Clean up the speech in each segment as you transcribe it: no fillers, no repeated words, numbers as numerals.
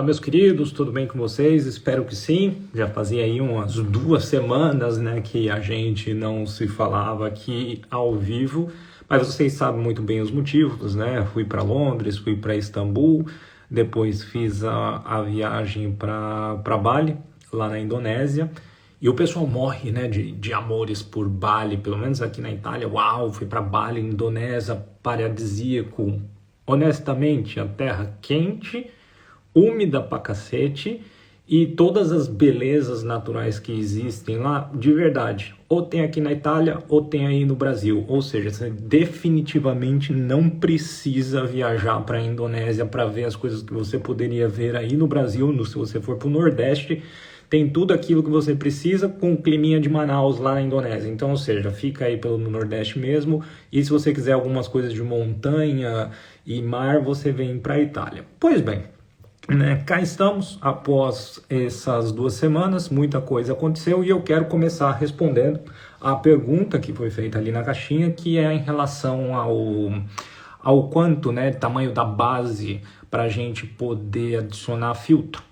meus queridos, tudo bem com vocês? Espero que sim. Já fazia aí umas 2 semanas, né, que a gente não se falava aqui ao vivo, mas vocês sabem muito bem os motivos, né? Fui para Londres, fui para Istambul, depois fiz a viagem para Bali, lá na Indonésia, e o pessoal morre, né, de amores por Bali, pelo menos aqui na Itália. Uau, fui para Bali, Indonésia, paradisíaco. Honestamente, a terra quente, úmida pra cacete, e todas as belezas naturais que existem lá, de verdade, ou tem aqui na Itália ou tem aí no Brasil. Ou seja, você definitivamente não precisa viajar para a Indonésia para ver as coisas que você poderia ver aí no Brasil. Se você for para o Nordeste, tem tudo aquilo que você precisa com o climinha de Manaus lá na Indonésia. Então, ou seja, fica aí pelo Nordeste mesmo, e se você quiser algumas coisas de montanha e mar, você vem para a Itália. Pois bem, né, cá estamos, após essas 2 semanas, muita coisa aconteceu e eu quero começar respondendo a pergunta que foi feita ali na caixinha, que é em relação ao quanto, né, tamanho da base para a gente poder adicionar filtro.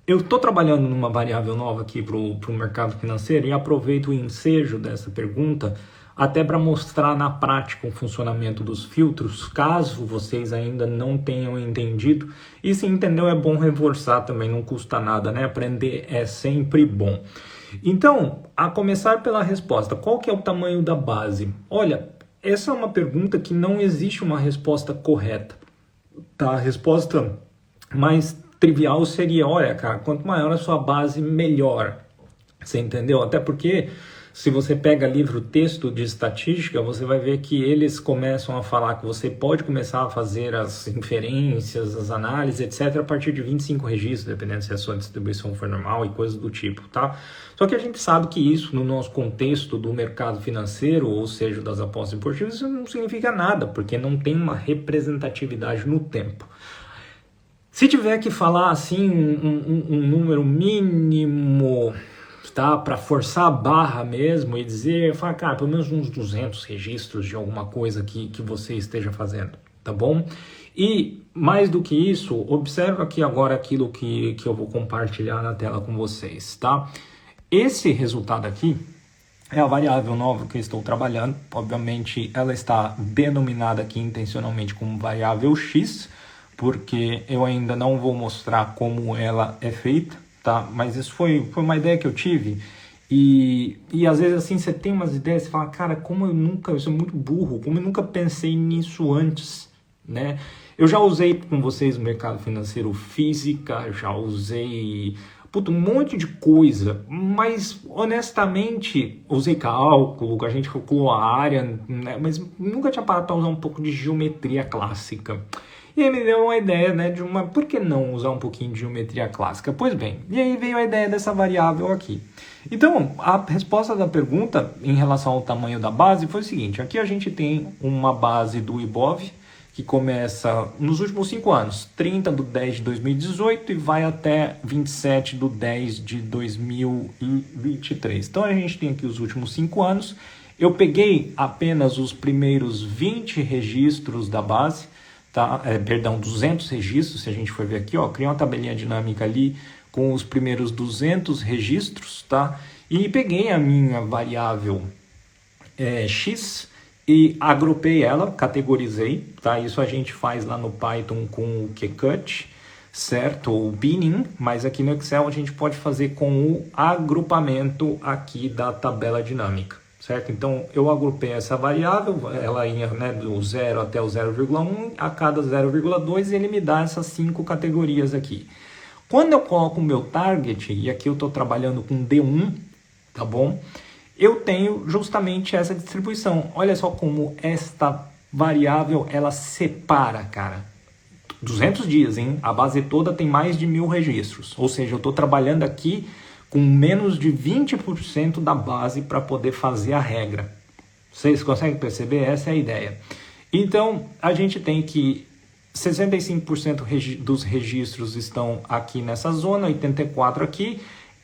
Eu estou trabalhando numa variável nova aqui para o mercado financeiro e aproveito o ensejo dessa pergunta até para mostrar na prática o funcionamento dos filtros, caso vocês ainda não tenham entendido. E se entendeu, é bom reforçar também, não custa nada, né? Aprender é sempre bom. Então, a começar pela resposta, qual que é o tamanho da base? Olha, essa é uma pergunta que não existe uma resposta correta, tá? A resposta mais trivial seria, olha, cara, quanto maior a sua base, melhor. Você entendeu? Até porque se você pega livro texto de estatística, você vai ver que eles começam a falar que você pode começar a fazer as inferências, as análises, etc., a partir de 25 registros, dependendo se a sua distribuição for normal e coisas do tipo, tá? Só que a gente sabe que isso, no nosso contexto do mercado financeiro, ou seja, das apostas esportivas, isso não significa nada, porque não tem uma representatividade no tempo. Se tiver que falar assim um número mínimo, tá, para forçar a barra mesmo e dizer, fala, cara, pelo menos uns 200 registros de alguma coisa que você esteja fazendo, tá bom? E mais do que isso, observa aqui agora aquilo que eu vou compartilhar na tela com vocês, tá? Esse resultado aqui é a variável nova que eu estou trabalhando. Obviamente ela está denominada aqui intencionalmente como variável X, porque eu ainda não vou mostrar como ela é feita, tá? Mas isso foi uma ideia que eu tive, e às vezes assim você tem umas ideias, você fala, cara, eu sou muito burro, como eu nunca pensei nisso antes, né? Eu já usei com vocês no mercado financeiro física, já usei um monte de coisa, mas honestamente usei cálculo, a gente calculou a área, né? Mas nunca tinha parado para usar um pouco de geometria clássica. E aí me deu uma ideia, né, por que não usar um pouquinho de geometria clássica? Pois bem, e aí veio a ideia dessa variável aqui. Então, a resposta da pergunta em relação ao tamanho da base foi o seguinte: aqui a gente tem uma base do Ibov, que começa nos últimos 5 anos, 30/10 de 2018 e vai até 27/10 de 2023. Então a gente tem aqui os últimos 5 anos. Eu peguei apenas os primeiros 20 registros da base, tá? 200 registros, se a gente for ver aqui, ó, criei uma tabelinha dinâmica ali com os primeiros 200 registros, tá? E peguei a minha variável X e agrupei ela, categorizei, tá? Isso a gente faz lá no Python com o QCut, certo? Ou binning, mas aqui no Excel a gente pode fazer com o agrupamento aqui da tabela dinâmica, certo? Então, eu agrupei essa variável, ela ia, né, do 0 até o 0,1, a cada 0,2 ele me dá essas 5 categorias aqui. Quando eu coloco o meu target, e aqui eu estou trabalhando com D1, tá bom? Eu tenho justamente essa distribuição. Olha só como esta variável, ela separa, cara. 200 dias, hein? A base toda tem mais de 1000 registros. Ou seja, eu estou trabalhando aqui com menos de 20% da base para poder fazer a regra. Vocês conseguem perceber? Essa é a ideia. Então, a gente tem que 65% dos registros estão aqui nessa zona, 84% aqui.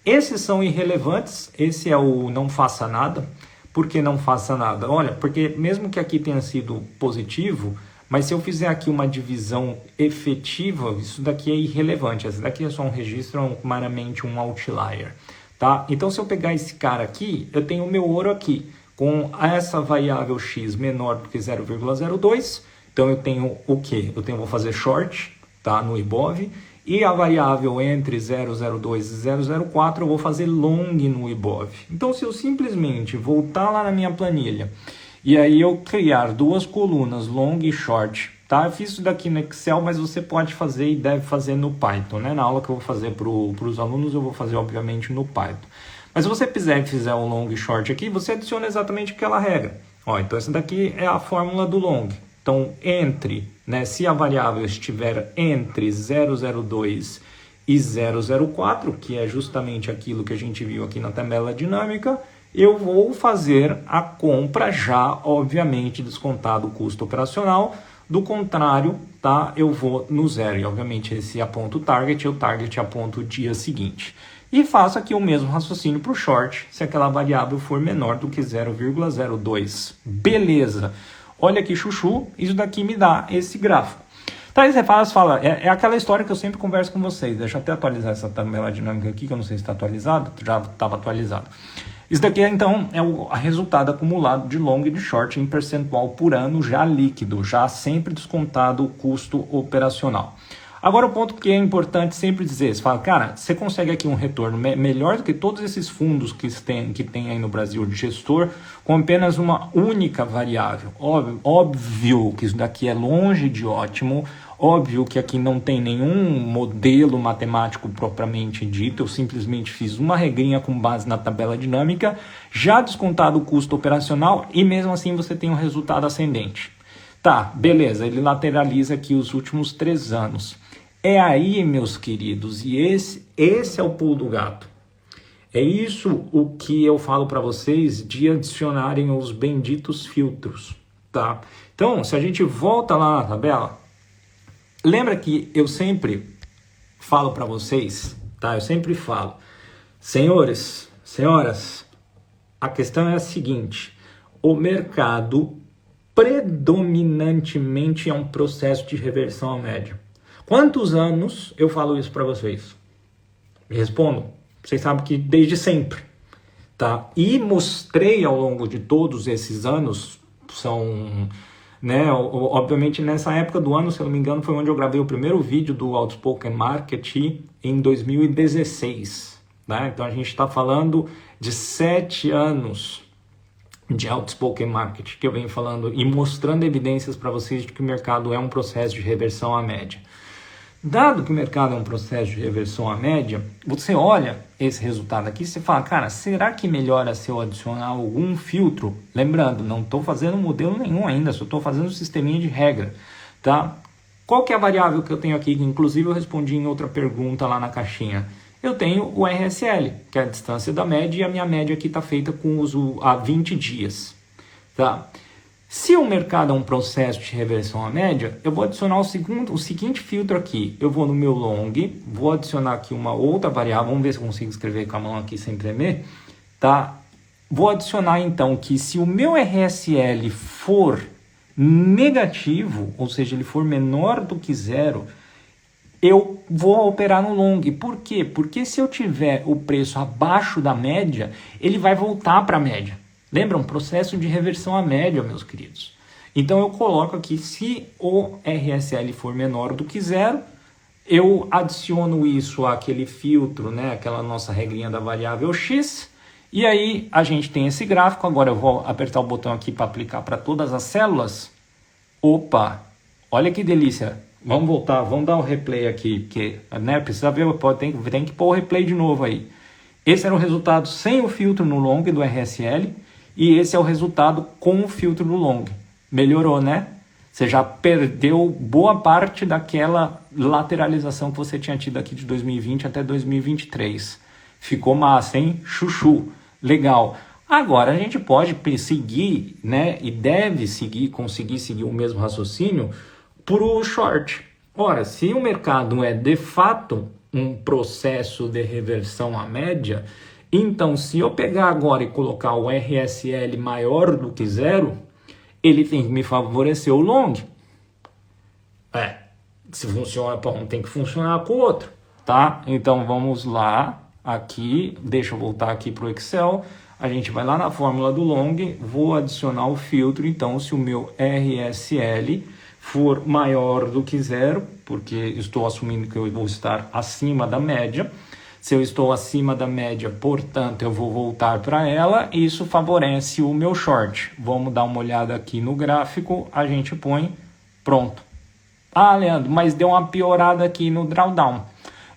Esses são irrelevantes, esse é o não faça nada. Por que não faça nada? Olha, porque mesmo que aqui tenha sido positivo, Mas se eu fizer aqui uma divisão efetiva, isso daqui é irrelevante. Esse daqui é só um registro, meramente um outlier. Tá? Então, se eu pegar esse cara aqui, eu tenho o meu ouro aqui, com essa variável x menor do que 0,02. Então, eu tenho o quê? Vou fazer short, tá, no Ibov. E a variável entre 0,02 e 0,04 eu vou fazer long no Ibov. Então, se eu simplesmente voltar lá na minha planilha e aí eu criar duas colunas, long e short, tá? Eu fiz isso daqui no Excel, mas você pode fazer e deve fazer no Python, né? Na aula que eu vou fazer para os alunos, eu vou fazer, obviamente, no Python. Mas se você fizer um long e short aqui, você adiciona exatamente aquela regra. Ó, então, essa daqui é a fórmula do long. Então, né, se a variável estiver entre 0,02 e 0,04, que é justamente aquilo que a gente viu aqui na tabela dinâmica, eu vou fazer a compra já, obviamente, descontado o custo operacional. Do contrário, tá, eu vou no zero. E, obviamente, esse aponta o target aponta o dia seguinte. E faço aqui o mesmo raciocínio para o short, se aquela variável for menor do que 0,02. Beleza! Olha que chuchu, isso daqui me dá esse gráfico. Tá, aí você fala, é aquela história que eu sempre converso com vocês. Deixa eu até atualizar essa tabela dinâmica aqui, que eu não sei se está atualizado, já estava atualizado. Isso daqui, então, é o resultado acumulado de long e de short em percentual por ano, já líquido, já sempre descontado o custo operacional. Agora, o ponto que é importante sempre dizer, você fala, cara, você consegue aqui um retorno melhor do que todos esses fundos que tem aí no Brasil de gestor, com apenas uma única variável. Óbvio que isso daqui é longe de ótimo, óbvio que aqui não tem nenhum modelo matemático propriamente dito, eu simplesmente fiz uma regrinha com base na tabela dinâmica, já descontado o custo operacional, e mesmo assim você tem um resultado ascendente. Tá, beleza, ele lateraliza aqui os últimos 3 anos. É aí, meus queridos, e esse é o pulo do gato. É isso o que eu falo para vocês de adicionarem os benditos filtros, tá? Então, se a gente volta lá na tabela, lembra que eu sempre falo para vocês, tá? Eu sempre falo, senhores, senhoras, a questão é a seguinte, o mercado predominantemente é um processo de reversão à média. Quantos anos eu falo isso para vocês? Me respondam. Vocês sabem que desde sempre, tá? E mostrei ao longo de todos esses anos, né, obviamente nessa época do ano, se eu não me engano, foi onde eu gravei o primeiro vídeo do Outspoken Market em 2016, né? Então a gente está falando de 7 anos de Outspoken Market, que eu venho falando e mostrando evidências para vocês de que o mercado é um processo de reversão à média. Dado que o mercado é um processo de reversão à média, você olha esse resultado aqui e você fala, cara, será que melhora se eu adicionar algum filtro? Lembrando, não estou fazendo modelo nenhum ainda, só estou fazendo um sisteminha de regra, tá? Qual que é a variável que eu tenho aqui? Que inclusive eu respondi em outra pergunta lá na caixinha. Eu tenho o RSL, que é a distância da média, e a minha média aqui está feita com uso há 20 dias, tá? Se o mercado é um processo de reversão à média, eu vou adicionar o seguinte filtro aqui. Eu vou no meu long, vou adicionar aqui uma outra variável, vamos ver se eu consigo escrever com a mão aqui sem tremer, tá? Vou adicionar então que se o meu RSL for negativo, ou seja, ele for menor do que 0, eu vou operar no long. Por quê? Porque se eu tiver o preço abaixo da média, ele vai voltar para a média. Lembra? Um processo de reversão à média, meus queridos. Então eu coloco aqui, se o RSL for menor do que 0, eu adiciono isso àquele filtro, né? Aquela nossa regrinha da variável X, e aí a gente tem esse gráfico. Agora eu vou apertar o botão aqui para aplicar para todas as células. Opa, olha que delícia. Vamos voltar, vamos dar um replay aqui, porque, né, precisa ver, tem que pôr o replay de novo aí. Esse era o resultado sem o filtro no long do RSL, e esse é o resultado com o filtro no long. Melhorou, né? Você já perdeu boa parte daquela lateralização que você tinha tido aqui de 2020 até 2023. Ficou massa, hein? Chuchu. Legal. Agora a gente pode seguir, né? E deve conseguir seguir o mesmo raciocínio para o short. Ora, se o mercado é de fato um processo de reversão à média, então se eu pegar agora e colocar o RSL maior do que 0, ele tem que me favorecer o long. Se funciona para um, tem que funcionar com o outro, tá? Então vamos lá, aqui, deixa eu voltar aqui para o Excel, a gente vai lá na fórmula do long, vou adicionar o filtro, então se o meu RSL for maior do que 0, porque estou assumindo que eu vou estar acima da média, se eu estou acima da média, portanto, eu vou voltar para ela, e isso favorece o meu short. Vamos dar uma olhada aqui no gráfico, a gente põe, pronto. Ah, Leandro, mas deu uma piorada aqui no drawdown.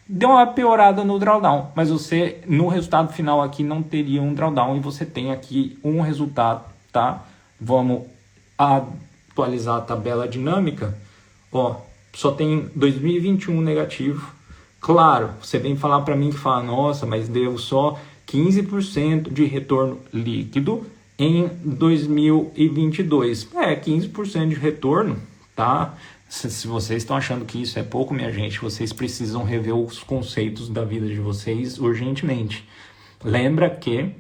Deu uma piorada no drawdown, mas você, no resultado final aqui, não teria um drawdown, e você tem aqui um resultado, tá? Vamos atualizar a tabela dinâmica. Ó, só tem 2021 negativo. Claro, você vem falar para mim que fala, nossa, mas deu só 15% de retorno líquido em 2022. 15% de retorno, tá? Se vocês estão achando que isso é pouco, minha gente, vocês precisam rever os conceitos da vida de vocês urgentemente. Lembra que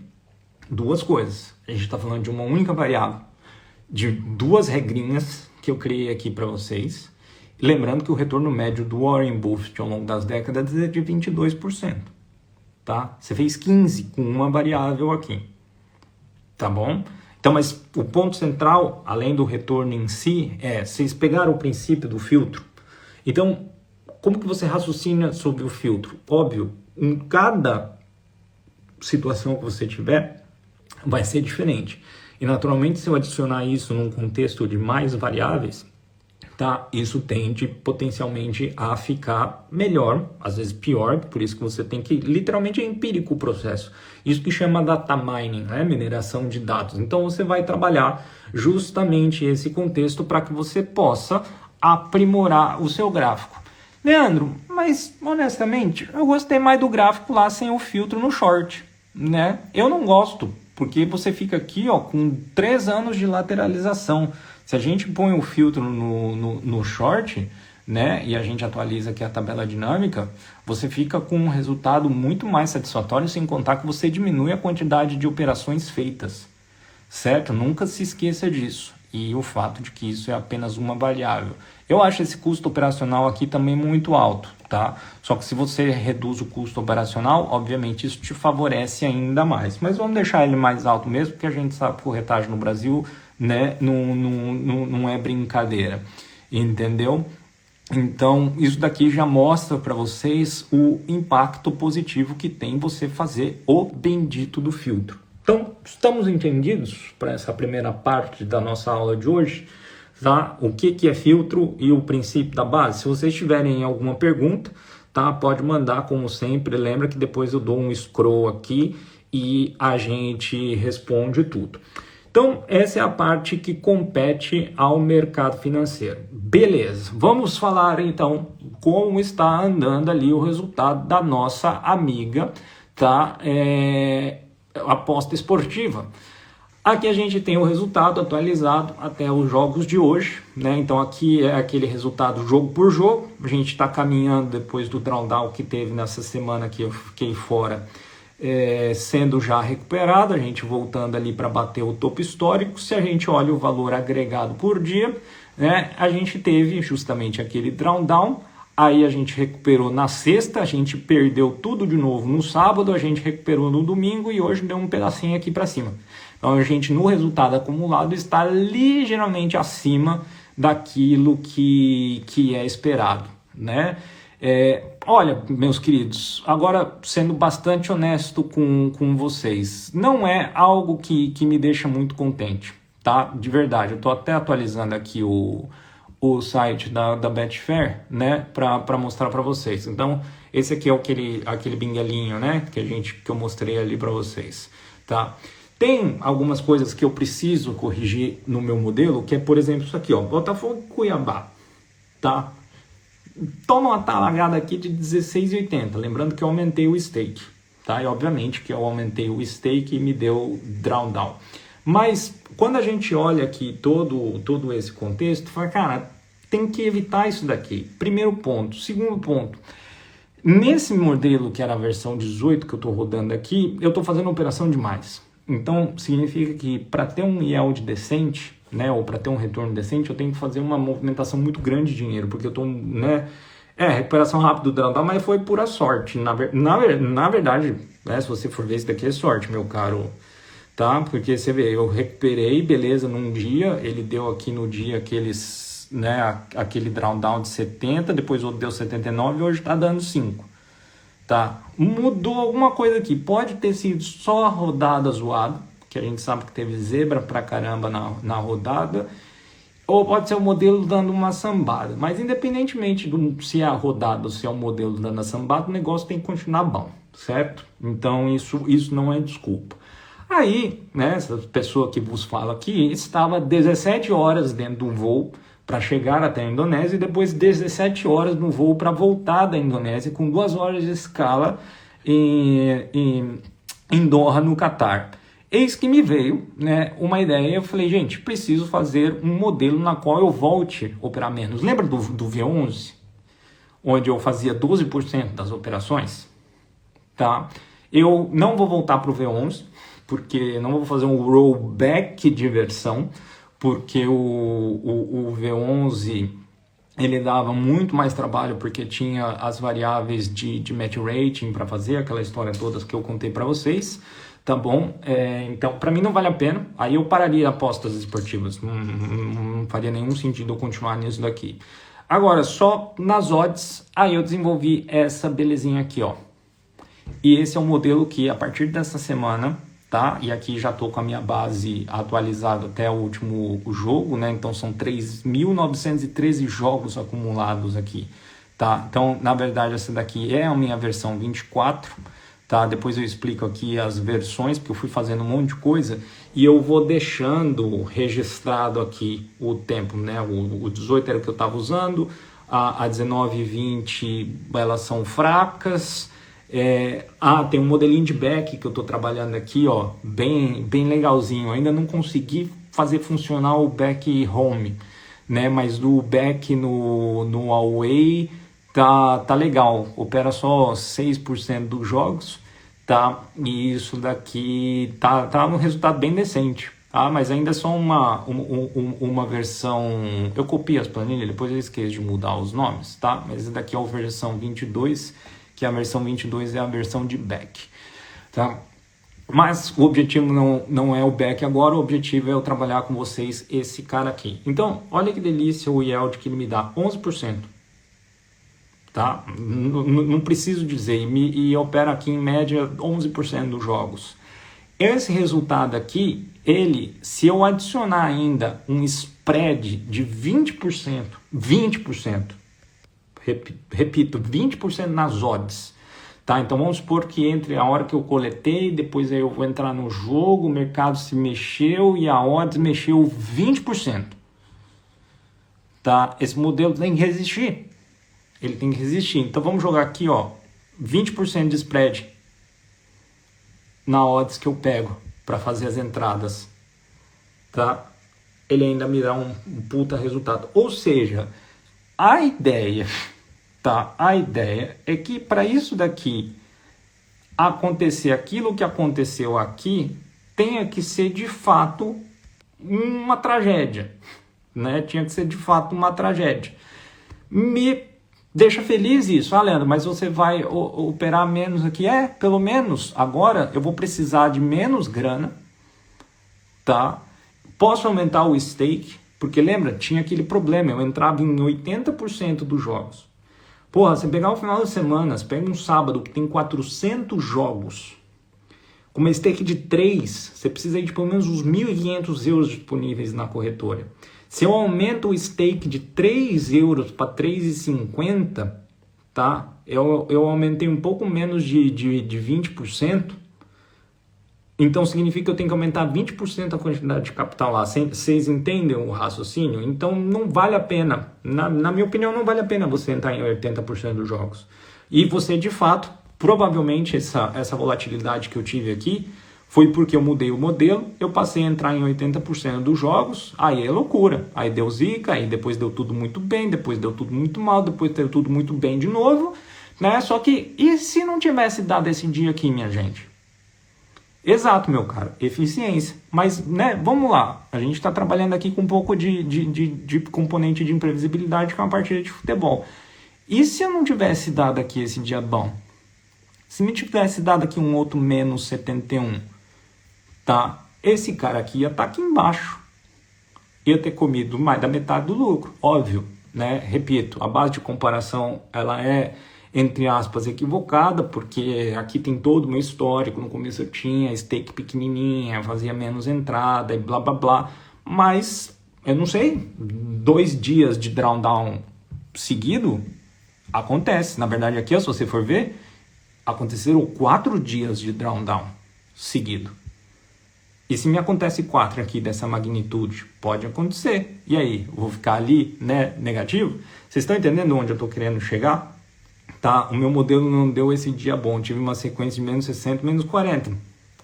duas coisas. A gente está falando de uma única variável, de duas regrinhas que eu criei aqui para vocês. Lembrando que o retorno médio do Warren Buffett ao longo das décadas é de 22%, tá? Você fez 15% com uma variável aqui, tá bom? Então, mas o ponto central, além do retorno em si, vocês pegaram o princípio do filtro. Então, como que você raciocina sobre o filtro? Óbvio, em cada situação que você tiver, vai ser diferente. E, naturalmente, se eu adicionar isso num contexto de mais variáveis, tá? Isso tende potencialmente a ficar melhor, às vezes pior, por isso que você tem que, literalmente é empírico o processo. Isso que chama data mining, né? Mineração de dados. Então você vai trabalhar justamente esse contexto para que você possa aprimorar o seu gráfico. Leandro, mas honestamente, eu gostei mais do gráfico lá sem o filtro no short, né? Eu não gosto, porque você fica aqui, ó, com 3 anos de lateralização. Se a gente põe o filtro no short, né, e a gente atualiza aqui a tabela dinâmica, você fica com um resultado muito mais satisfatório, sem contar que você diminui a quantidade de operações feitas, certo? Nunca se esqueça disso. E o fato de que isso é apenas uma variável. Eu acho esse custo operacional aqui também muito alto, tá? Só que se você reduz o custo operacional, obviamente isso te favorece ainda mais. Mas vamos deixar ele mais alto mesmo, porque a gente sabe que corretagem no Brasil, né, não é brincadeira, entendeu? Então, isso daqui já mostra para vocês o impacto positivo que tem você fazer o bendito do filtro. Então, estamos entendidos para essa primeira parte da nossa aula de hoje, tá? O que é filtro e o princípio da base. Se vocês tiverem alguma pergunta, tá? Pode mandar, como sempre. Lembra que depois eu dou um scroll aqui e a gente responde tudo. Então, essa é a parte que compete ao mercado financeiro. Beleza, vamos falar então como está andando ali o resultado da nossa amiga, tá? Aposta esportiva. Aqui a gente tem o resultado atualizado até os jogos de hoje, né? Então aqui é aquele resultado jogo por jogo. A gente está caminhando depois do drawdown que teve nessa semana que eu fiquei fora, sendo já recuperado, a gente voltando ali para bater o topo histórico. Se a gente olha o valor agregado por dia, né, a gente teve justamente aquele drawdown, aí a gente recuperou na sexta, a gente perdeu tudo de novo no sábado, a gente recuperou no domingo e hoje deu um pedacinho aqui para cima. Então a gente no resultado acumulado está ligeiramente acima daquilo que é esperado, né? Olha, meus queridos, agora sendo bastante honesto com vocês, não é algo que me deixa muito contente, tá? De verdade, eu tô até atualizando aqui o site da Betfair, né, para mostrar para vocês. Então, esse aqui é aquele binguelinho, né, que eu mostrei ali para vocês, tá? Tem algumas coisas que eu preciso corrigir no meu modelo, que é, por exemplo, isso aqui, ó, Botafogo e Cuiabá, tá? Toma uma talagada aqui de 16,80, lembrando que eu aumentei o stake, tá? E obviamente que eu aumentei o stake e me deu drawdown. Mas quando a gente olha aqui todo esse contexto, fala, cara, tem que evitar isso daqui. Primeiro ponto. Segundo ponto, nesse modelo que era a versão 18 que eu estou rodando aqui, eu estou fazendo operação demais. Então, significa que para ter um yield decente, né, ou para ter um retorno decente, eu tenho que fazer uma movimentação muito grande de dinheiro, porque eu estou, né, recuperação rápida do drawdown, mas foi pura sorte. Na verdade, né, se você for ver, isso daqui é sorte, meu caro, tá? Porque você vê, eu recuperei, beleza, num dia, ele deu aqui no dia aqueles, né, aquele drawdown de 70, depois outro deu 79 e hoje está dando 5. Tá? Mudou alguma coisa aqui. Pode ter sido só a rodada zoada, que a gente sabe que teve zebra pra caramba na rodada, ou pode ser o modelo dando uma sambada. Mas independentemente se é a rodada ou se é o modelo dando a sambada, o negócio tem que continuar bom, certo? Então isso não é desculpa. Aí, né, essa pessoa que vos fala aqui estava 17 horas dentro do voo para chegar até a Indonésia e depois 17 horas no voo para voltar da Indonésia com 2 horas de escala em Doha, no Catar. Eis que me veio, né, uma ideia, eu falei, gente, preciso fazer um modelo na qual eu volte a operar menos. Lembra do V11? Onde eu fazia 12% das operações? Tá? Eu não vou voltar para o V11, porque não vou fazer um rollback de versão, porque o V11 ele dava muito mais trabalho, porque tinha as variáveis de match rating para fazer, aquela história toda que eu contei para vocês, tá bom? Então, para mim não vale a pena, aí eu pararia apostas esportivas, não faria nenhum sentido eu continuar nisso daqui. Agora, só nas odds, aí eu desenvolvi essa belezinha aqui, ó. E esse é um modelo que, a partir dessa semana, tá? E aqui já estou com a minha base atualizada até o último jogo, né? Então são 3.913 jogos acumulados aqui, tá? Então, na verdade, essa daqui é a minha versão 24, tá? Depois eu explico aqui as versões, porque eu fui fazendo um monte de coisa e eu vou deixando registrado aqui o tempo, né? O 18 era o que eu estava usando, a 19 e 20 elas são fracas. Tem um modelinho de back que eu estou trabalhando aqui, ó, bem legalzinho. Eu ainda não consegui fazer funcionar o back home, né? Mas do back no away tá legal. Opera só 6% dos jogos, tá? E isso daqui tá um resultado bem decente, tá? Mas ainda é só uma versão. Eu copio as planilhas, depois eu esqueço de mudar os nomes, tá? Mas essa daqui é a versão 22. Que a versão 22 é a versão de back, tá? Mas o objetivo não é o back agora, o objetivo é eu trabalhar com vocês esse cara aqui. Então, olha que delícia o yield que ele me dá, 11%, tá? Não preciso dizer, e opera aqui em média 11% dos jogos. Esse resultado aqui, se eu adicionar ainda um spread de 20%, repito, 20% nas odds, tá? Então vamos supor que entre a hora que eu coletei, depois aí eu vou entrar no jogo, o mercado se mexeu e a odds mexeu 20%, tá? Esse modelo tem que resistir, ele tem que resistir. Então vamos jogar aqui, ó, 20% de spread na odds que eu pego para fazer as entradas, tá? Ele ainda me dá um puta resultado. Ou seja, a ideia é que para isso daqui acontecer aquilo que aconteceu aqui, tenha que ser de fato uma tragédia, né? Tinha que ser de fato uma tragédia. Me deixa feliz isso. Leandro, mas você vai operar menos aqui? Pelo menos agora eu vou precisar de menos grana, tá? Posso aumentar o stake, porque lembra, tinha aquele problema, eu entrava em 80% dos jogos. Porra, você pegar o final de semana, você pega um sábado que tem 400 jogos, com uma stake de 3, você precisa de pelo menos uns 1.500 euros disponíveis na corretora. Se eu aumento o stake de 3 euros para 3,50, tá? Eu aumentei um pouco menos de 20%, então significa que eu tenho que aumentar 20% a quantidade de capital lá. Vocês entendem o raciocínio? Então não vale a pena, na minha opinião, não vale a pena você entrar em 80% dos jogos. E você, de fato, provavelmente essa volatilidade que eu tive aqui foi porque eu mudei o modelo, eu passei a entrar em 80% dos jogos, aí é loucura. Aí deu zica, aí depois deu tudo muito bem, depois deu tudo muito mal, depois deu tudo muito bem de novo, né? Só que, e se não tivesse dado esse dia aqui, minha gente? Exato, meu caro, eficiência. Mas, né, vamos lá, a gente está trabalhando aqui com um pouco de componente de imprevisibilidade com a partida de futebol. E se eu não tivesse dado aqui esse dia bom? Se me tivesse dado aqui um outro menos 71, tá? Esse cara aqui ia estar aqui embaixo. Ia ter comido mais da metade do lucro, óbvio, né? Repito, a base de comparação, ela é, entre aspas, equivocada, porque aqui tem todo o meu histórico. No começo eu tinha stake pequenininha, fazia menos entrada e blá blá blá, mas eu não sei, 2 dias de drawdown seguido acontece. Na verdade aqui, se você for ver, aconteceram 4 dias de drawdown seguido. E se me acontece 4 aqui dessa magnitude, pode acontecer. E aí, eu vou ficar ali, né, negativo? Vocês estão entendendo onde eu estou querendo chegar? Tá? O meu modelo não deu esse dia bom. Tive uma sequência de menos 60, menos 40.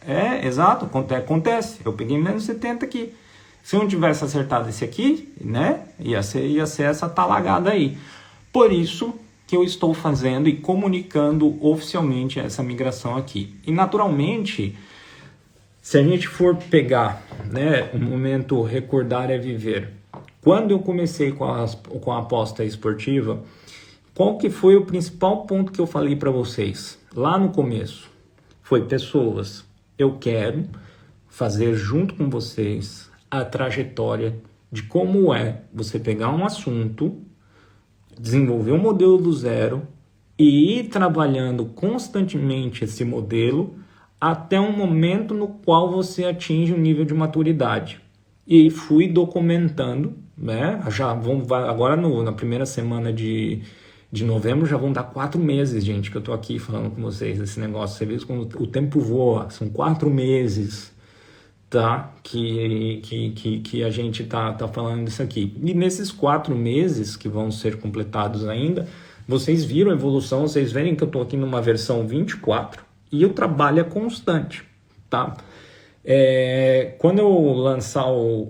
É, exato, acontece. Eu peguei menos 70 aqui. Se eu não tivesse acertado esse aqui, né, ia ser essa talagada aí. Por isso que eu estou fazendo e comunicando oficialmente essa migração aqui. E naturalmente, se a gente for pegar, né, o momento recordar é viver. Quando eu comecei com a aposta esportiva, qual que foi o principal ponto que eu falei para vocês lá no começo? Foi, pessoas, eu quero fazer junto com vocês a trajetória de como é você pegar um assunto, desenvolver um modelo do zero e ir trabalhando constantemente esse modelo até um momento no qual você atinge um nível de maturidade. E fui documentando, né? Agora na primeira semana de novembro já vão dar 4 meses, gente, que eu tô aqui falando com vocês desse negócio. Você vê como o tempo voa, são 4 meses, tá? Que a gente tá falando disso aqui. E nesses 4 meses que vão ser completados ainda, vocês viram a evolução, vocês verem que eu tô aqui numa versão 24, e o trabalho é constante, tá? Quando eu lançar o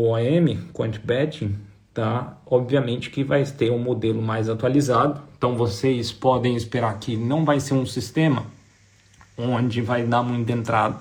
OM, Quant Betting, tá? Obviamente que vai ter um modelo mais atualizado, então vocês podem esperar que não vai ser um sistema onde vai dar muita entrada,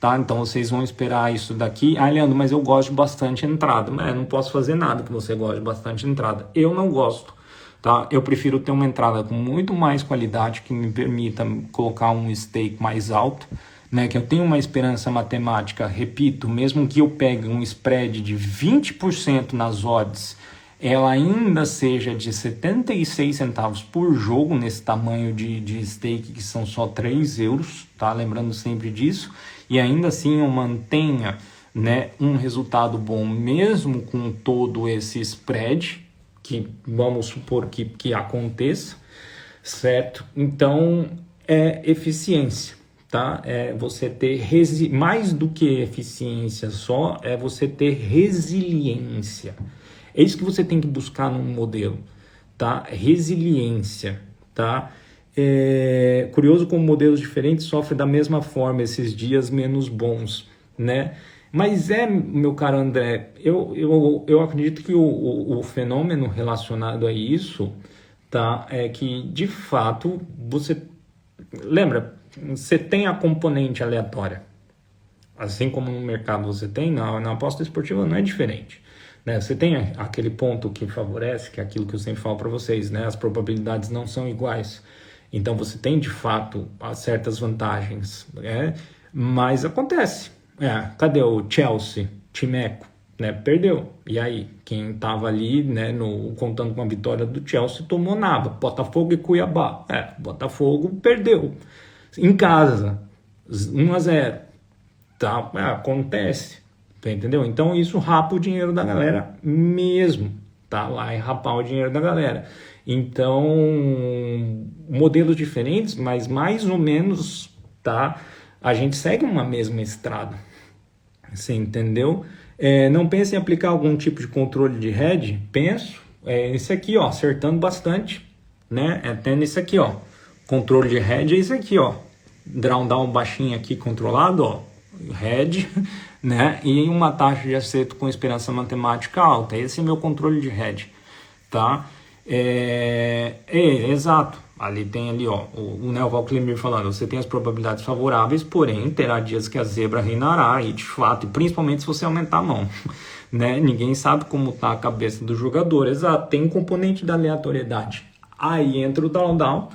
tá? Então vocês vão esperar isso daqui. Ah, Leandro, mas eu gosto de bastante entrada. Não posso fazer nada que você goste de bastante entrada. Eu não gosto. Tá? Eu prefiro ter uma entrada com muito mais qualidade, que me permita colocar um stake mais alto, né? Que eu tenho uma esperança matemática, repito, mesmo que eu pegue um spread de 20% nas odds, ela ainda seja de 76 centavos por jogo, nesse tamanho de stake, que são só 3 euros, tá? Lembrando sempre disso, e ainda assim eu mantenha, né, um resultado bom, mesmo com todo esse spread, que vamos supor que aconteça, certo? Então, é eficiência, tá? É você ter, mais do que eficiência só, é você ter resiliência. É isso que você tem que buscar num modelo, tá? Resiliência, tá? Curioso como modelos diferentes sofrem da mesma forma esses dias menos bons, né? Mas meu caro André, eu acredito que o fenômeno relacionado a isso, tá, é que, de fato, lembra, você tem a componente aleatória. Assim como no mercado você tem, na aposta esportiva não é diferente, né? Você tem aquele ponto que favorece, que é aquilo que eu sempre falo para vocês, né? As probabilidades não são iguais. Então você tem, de fato, certas vantagens, né? Mas acontece. Cadê o Chelsea, Timeco, né? Perdeu. E aí, quem estava ali, né, contando com a vitória do Chelsea, tomou nada. Botafogo e Cuiabá. Botafogo perdeu. Em casa, 1-0. Tá? Acontece. Entendeu? Então isso rapa o dinheiro da galera mesmo. Tá? Lá é rapar o dinheiro da galera. Então, modelos diferentes, mas mais ou menos, tá? A gente segue uma mesma estrada. Você entendeu? Não pense em aplicar algum tipo de controle de hedge? Penso. Esse aqui, ó, acertando bastante, né? Até nesse aqui, ó. Controle de hedge é esse aqui, ó. Drawdown baixinho aqui controlado, ó. Hedge, né? E uma taxa de acerto com esperança matemática alta. Esse é meu controle de hedge, tá? Exato. Ali tem ali, ó, o Neo Valklemir falando, você tem as probabilidades favoráveis, porém terá dias que a zebra reinará, e de fato, e principalmente se você aumentar a mão, né? Ninguém sabe como tá a cabeça do jogador. Exato, tem um componente da aleatoriedade. Aí entra o drawdown,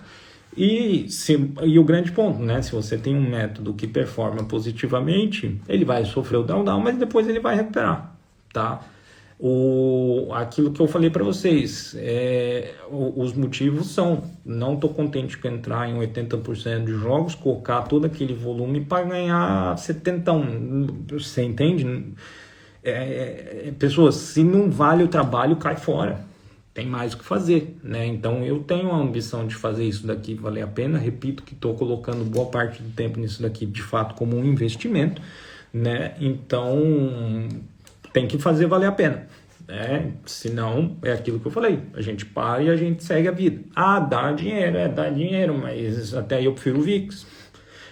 e o grande ponto, né? Se você tem um método que performa positivamente, ele vai sofrer o drawdown, mas depois ele vai recuperar, tá? Aquilo que eu falei para vocês, os motivos são: não estou contente com entrar em 80% de jogos, colocar todo aquele volume para ganhar 71, você entende? Pessoas, se não vale o trabalho, cai fora, tem mais o que fazer, né? Então eu tenho a ambição de fazer isso daqui valer a pena. Repito que estou colocando boa parte do tempo nisso daqui de fato como um investimento, né? Então tem que fazer valer a pena, né? Senão é aquilo que eu falei, a gente para e a gente segue a vida. Dá dinheiro, mas até aí eu prefiro o VIX,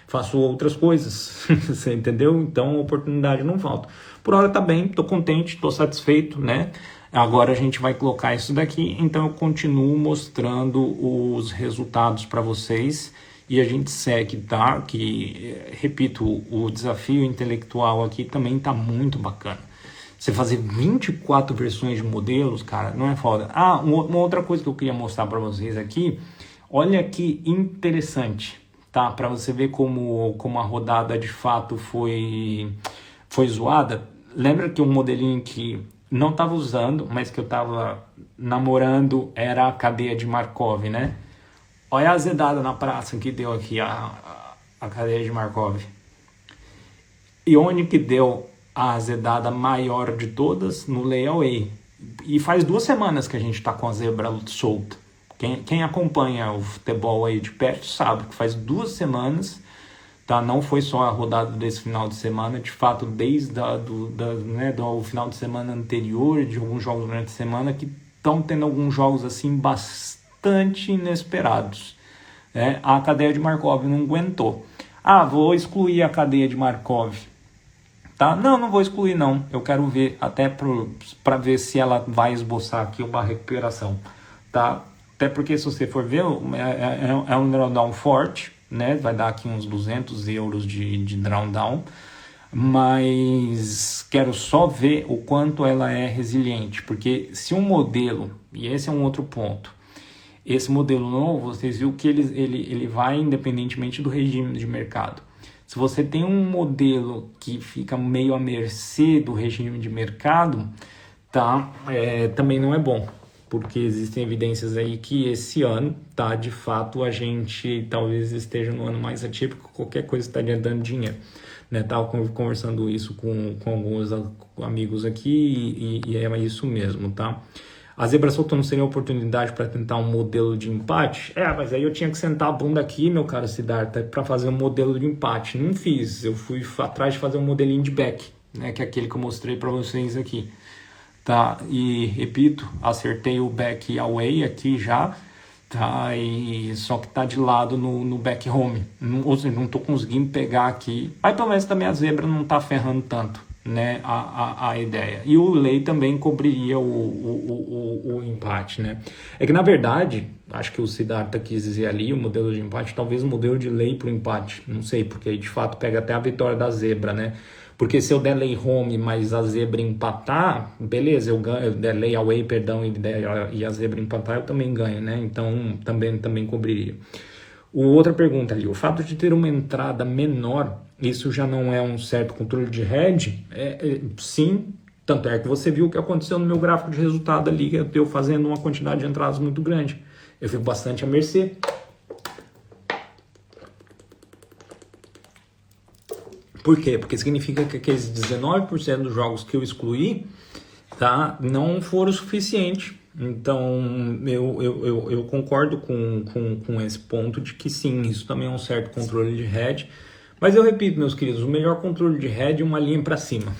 faço outras coisas, você entendeu? Então a oportunidade não falta. Por hora tá bem, tô contente, tô satisfeito, né? Agora a gente vai colocar isso daqui, então eu continuo mostrando os resultados para vocês e a gente segue, tá? Que, repito, o desafio intelectual aqui também tá muito bacana. Você fazer 24 versões de modelos, cara, não é foda. Uma outra coisa que eu queria mostrar para vocês aqui, olha que interessante, tá? Para você ver como a rodada de fato foi zoada. Lembra que um modelinho que não estava usando, mas que eu estava namorando, era a cadeia de Markov, né? Olha a azedada na praça que deu aqui a cadeia de Markov. E onde que deu a azedada maior de todas? No layaway. E faz 2 semanas que a gente está com a zebra solta. Quem acompanha o futebol aí de perto sabe que faz 2 semanas, tá? Não foi só a rodada desse final de semana, de fato, desde do final de semana anterior, de alguns jogos durante a semana, que estão tendo alguns jogos assim bastante inesperados, né? A cadeia de Markov não aguentou. Vou excluir a cadeia de Markov. Tá? Não vou excluir não, eu quero ver até para ver se ela vai esboçar aqui uma recuperação, tá? Até porque se você for ver, é um drawdown forte, né? Vai dar aqui uns 200 euros de drawdown, mas quero só ver o quanto ela é resiliente, porque se um modelo, e esse é um outro ponto, esse modelo novo, vocês viram que ele vai independentemente do regime de mercado. Se você tem um modelo que fica meio à mercê do regime de mercado, tá? Também não é bom, porque existem evidências aí que esse ano, tá? De fato, a gente talvez esteja no ano mais atípico, qualquer coisa estaria dando dinheiro, né? Tava conversando isso com alguns amigos aqui e é isso mesmo, tá? A zebra solta não seria oportunidade para tentar um modelo de empate? Mas aí eu tinha que sentar a bunda aqui, meu caro Siddhartha, para fazer um modelo de empate. Não fiz, eu fui atrás de fazer um modelinho de back, né, que é aquele que eu mostrei para vocês aqui, tá? E repito, acertei o back away aqui já, tá? E só que tá de lado no back home, ou seja, não tô conseguindo pegar aqui. Aí pelo menos também a zebra não tá ferrando tanto, né, a ideia. E o lei também cobriria o empate, né? É que na verdade, acho que o Siddhartha quis dizer ali, o modelo de empate, talvez o modelo de lei para o empate, não sei, porque aí de fato pega até a vitória da zebra, né? Porque se eu der lay home, mas a zebra empatar, beleza, eu ganho, eu der lay away, perdão, e a zebra empatar, eu também ganho, né? Então também cobriria. Outra pergunta ali, o fato de ter uma entrada menor, isso já não é um certo controle de hedge? Sim, tanto é que você viu o que aconteceu no meu gráfico de resultado ali, que eu fazendo uma quantidade de entradas muito grande. Eu fico bastante à mercê. Por quê? Porque significa que aqueles 19% dos jogos que eu excluí, tá, não foram o suficiente. Então, eu concordo com esse ponto de que sim, isso também é um certo controle de hedge. Mas eu repito, meus queridos, o melhor controle de hedge é uma linha para cima.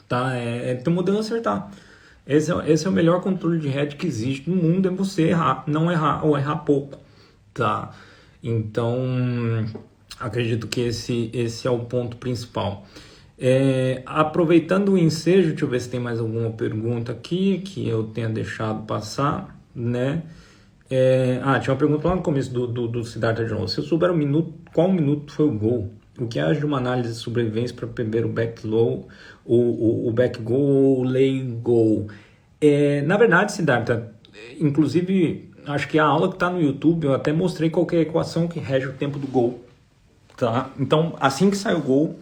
Tá? Ter modelo acertar. Esse é o melhor controle de hedge que existe no mundo, é você errar, não errar, ou errar pouco. Tá? Então, acredito que esse é o ponto principal. Aproveitando o ensejo, deixa eu ver se tem mais alguma pergunta aqui que eu tenha deixado passar, né? Tinha uma pergunta lá no começo do Siddhartha Jones. Se eu souber qual minuto foi o gol, o que acha de uma análise de sobrevivência para prever o back low, o back goal ou o lay goal? Na verdade, Siddhartha, inclusive, acho que a aula que está no YouTube, eu até mostrei qual que é a equação que rege o tempo do gol, tá? Então, assim que sai o gol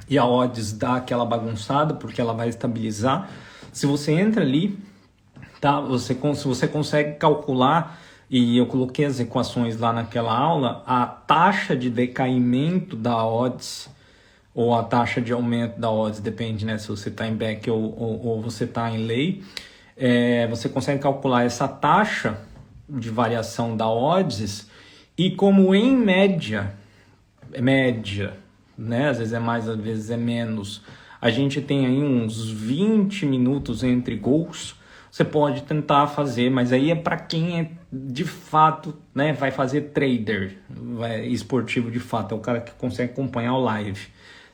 e a odds dá aquela bagunçada, porque ela vai estabilizar, se você entra ali, tá? Se você consegue calcular, e eu coloquei as equações lá naquela aula, a taxa de decaimento da odds, ou a taxa de aumento da odds, depende, né, se você está em back ou você está em lay, você consegue calcular essa taxa de variação da odds, e como em média, né, às vezes é mais, às vezes é menos, a gente tem aí uns 20 minutos entre gols, você pode tentar fazer, mas aí é para quem é de fato, né, vai fazer trader, esportivo de fato, é o cara que consegue acompanhar o live,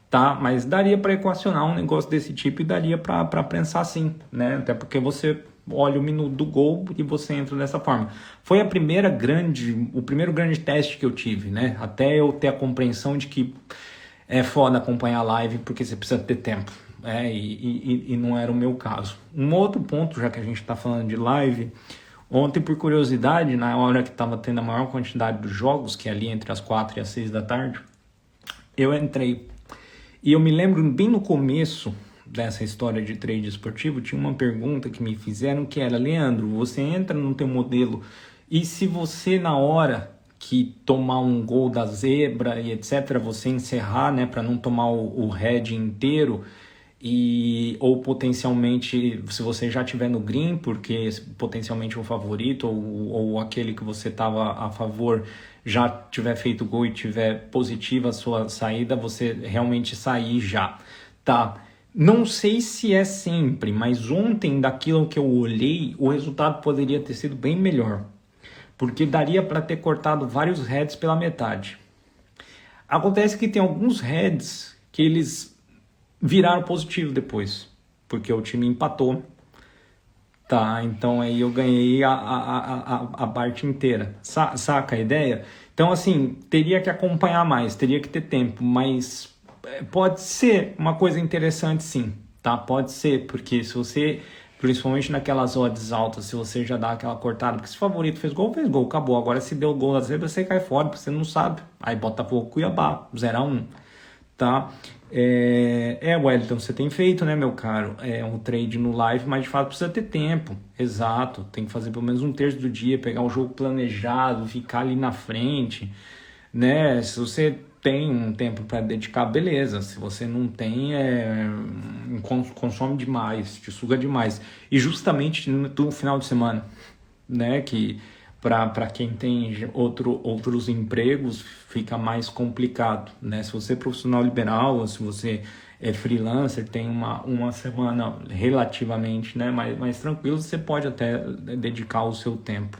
tá? Mas daria para equacionar um negócio desse tipo e daria para pensar assim, né? Até porque você olha o minuto do gol e você entra dessa forma. Foi o primeiro grande teste que eu tive, né? Até eu ter a compreensão de que é foda acompanhar a live porque você precisa ter tempo. E não era o meu caso. Um outro ponto, já que a gente está falando de live, ontem, por curiosidade, na hora que estava tendo a maior quantidade dos jogos, que é ali entre as 4 e as 6 da tarde, eu entrei. E eu me lembro bem no começo dessa história de trade esportivo, tinha uma pergunta que me fizeram que era: Leandro, você entra no teu modelo e se você na hora que tomar um gol da zebra e etc, você encerrar, né, para não tomar o head inteiro, ou potencialmente, se você já estiver no green, porque potencialmente o favorito ou aquele que você estava a favor já tiver feito gol e tiver positiva a sua saída, você realmente sair já, tá? Não sei se é sempre, mas ontem, daquilo que eu olhei, o resultado poderia ter sido bem melhor, porque daria para ter cortado vários heads pela metade. Acontece que tem alguns heads que eles viraram positivo depois, porque o time empatou, tá? Então aí eu ganhei a parte inteira, saca a ideia? Então assim, teria que acompanhar mais, teria que ter tempo, mas pode ser uma coisa interessante sim, tá? Pode ser, porque se você, principalmente naquelas odds altas, se você já dá aquela cortada, porque se o favorito fez gol, acabou. Agora se deu gol da zebra, você cai fora, porque você não sabe. Aí Botafogo, Cuiabá, 0-1, tá? Wellington, você tem feito, né, meu caro, um trade no live, mas de fato precisa ter tempo, exato, tem que fazer pelo menos um terço do dia, pegar um jogo planejado, ficar ali na frente, né, se você tem um tempo para dedicar, beleza, se você não tem, consome demais, te suga demais, e justamente no final de semana, né, que para quem tem outros empregos fica mais complicado, né? Se você é profissional liberal ou se você é freelancer, tem uma semana relativamente, né, mais tranquila, você pode até dedicar o seu tempo,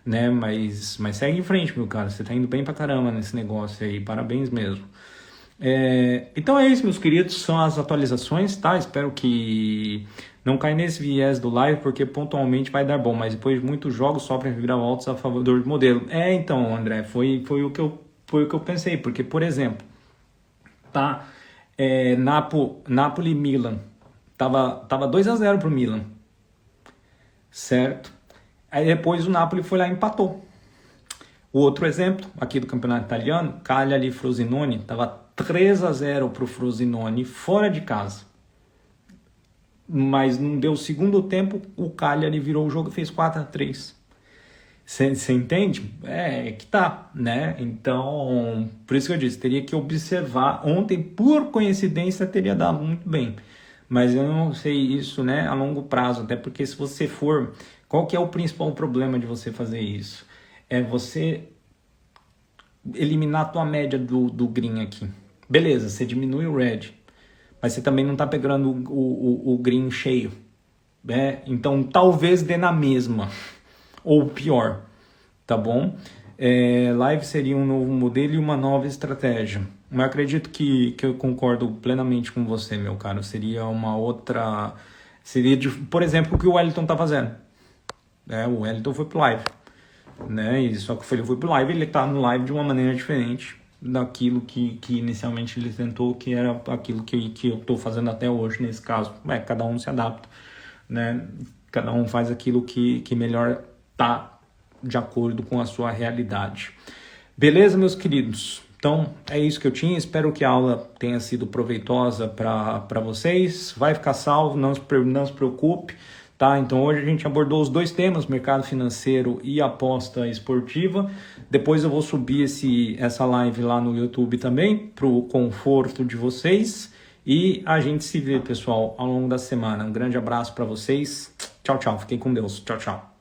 né? Mas segue em frente, meu cara, você tá indo bem pra caramba nesse negócio aí, parabéns mesmo. Então é isso, meus queridos, são as atualizações, tá? Espero que não caia nesse viés do live, porque pontualmente vai dar bom, mas depois de muitos jogos sofrem reviravoltas a favor do modelo. Então, André, foi o que eu pensei, porque, por exemplo, tá? Napoli e Milan, tava 2-0 pro Milan, certo? Aí depois o Napoli foi lá e empatou. O outro exemplo, aqui do campeonato italiano, Cagliari e Frosinone, tava 3-0 pro Frosinone fora de casa. Mas não deu o segundo tempo, o Cagliari virou o jogo e fez 4-3. Você entende? Que tá, né? Então, por isso que eu disse, teria que observar. Ontem, por coincidência, teria dado muito bem. Mas eu não sei isso, né, a longo prazo. Até porque se você for... Qual que é o principal problema de você fazer isso? É você eliminar a tua média do green aqui. Beleza, você diminui o red, mas você também não está pegando o green cheio, né? Então talvez dê na mesma, ou pior, tá bom? Live seria um novo modelo e uma nova estratégia. Mas acredito que eu concordo plenamente com você, meu caro. Seria uma outra... Seria, por exemplo, o que o Wellington tá fazendo. O Wellington foi pro live. Né? E só que ele foi pro live, ele tá no live de uma maneira diferente daquilo que inicialmente ele tentou, que era aquilo que eu tô fazendo até hoje, nesse caso. Cada um se adapta, né? Cada um faz aquilo que melhor tá de acordo com a sua realidade. Beleza, meus queridos? Então, é isso que eu tinha. Espero que a aula tenha sido proveitosa para vocês. Vai ficar salvo, não se preocupe. Tá? Então, hoje a gente abordou os dois temas, mercado financeiro e aposta esportiva. Depois eu vou subir essa live lá no YouTube também, para o conforto de vocês. E a gente se vê, pessoal, ao longo da semana. Um grande abraço para vocês. Tchau, tchau. Fiquem com Deus. Tchau, tchau.